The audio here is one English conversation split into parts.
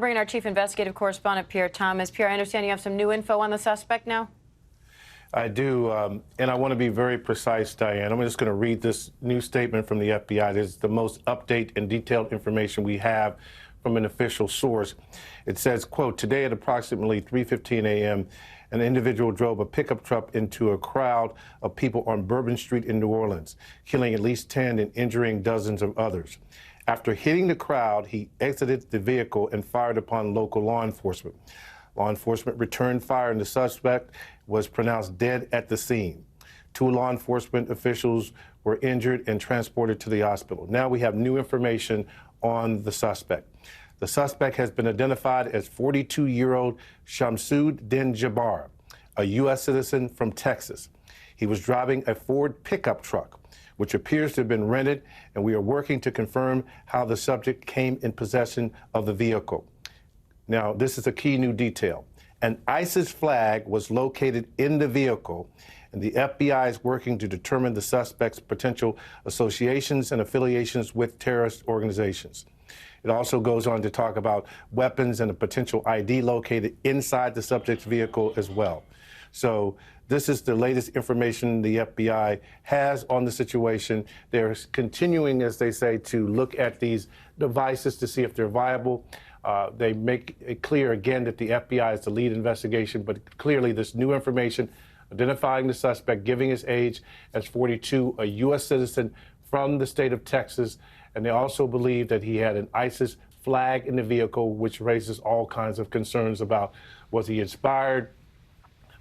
Bringing our chief investigative correspondent, Pierre Thomas. Pierre, I understand you have some new info on the suspect now? I do, and I want to be very precise, Diane. I'm just going to read this new statement from the FBI. This is the most update and detailed information we have from an official source. It says, quote, today at approximately 3:15 a.m., an individual drove a pickup truck into a crowd of people on Bourbon Street in New Orleans, killing at least 10 and injuring dozens of others. After hitting the crowd, he exited the vehicle and fired upon local law enforcement. Law enforcement returned fire and the suspect was pronounced dead at the scene. 2 law enforcement officials were injured and transported to the hospital. Now we have new information on the suspect. The suspect has been identified as 42-year-old Shamsud Din Jabbar, a U.S. citizen from Texas. He was driving a Ford pickup truck, which appears to have been rented, and we are working to confirm how the subject came in possession of the vehicle. Now, this is a key new detail. An ISIS flag was located in the vehicle, and the FBI is working to determine the suspect's potential associations and affiliations with terrorist organizations. It also goes on to talk about weapons and a potential ID located inside the subject's vehicle as well. So this is the latest information the FBI has on the situation. They're continuing, as they say, to look at these devices to see if they're viable. They make it clear again that the FBI is the lead investigation, but clearly this new information identifying the suspect, giving his age as 42, a U.S. citizen from the state of Texas, and they also believe that he had an ISIS flag in the vehicle, which raises all kinds of concerns about was he inspired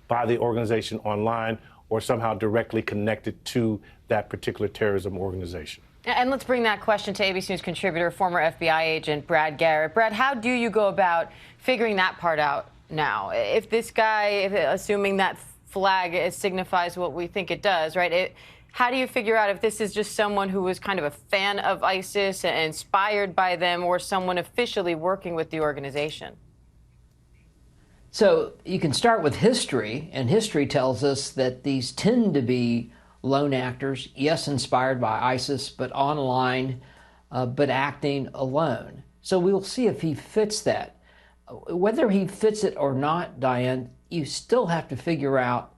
by the organization online or somehow directly connected to that particular terrorism organization. And let's bring that question to ABC News contributor, former FBI agent Brad Garrett. Brad, how do you go about figuring that part out now? If this guy, assuming that flag signifies what we think it does, right? How do you figure out if this is just someone who was kind of a fan of ISIS and inspired by them, or someone officially working with the organization? So you can start with history, and history tells us that these tend to be lone actors, yes, inspired by ISIS, but online, but acting alone. So we'll see if he fits that. Whether he fits it or not, Diane, you still have to figure out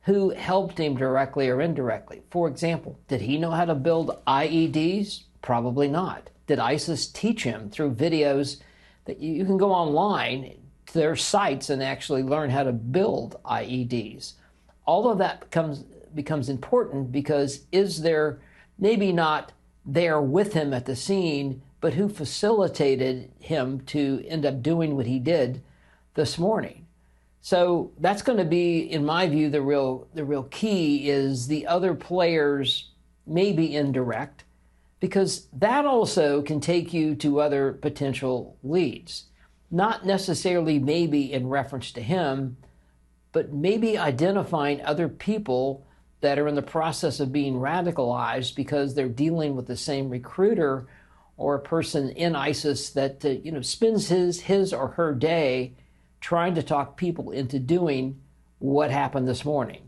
who helped him directly or indirectly. For example, did he know how to build IEDs? Probably not. Did ISIS teach him through videos that you can go online to their sites and actually learn how to build IEDs? All of that becomes important, because is there maybe not there with him at the scene, but who facilitated him to end up doing what he did this morning? So that's going to be, in my view, the real key is the other players may be indirect, because that also can take you to other potential leads. Not necessarily maybe in reference to him, but maybe identifying other people that are in the process of being radicalized because they're dealing with the same recruiter or a person in ISIS that spends his or her day trying to talk people into doing what happened this morning.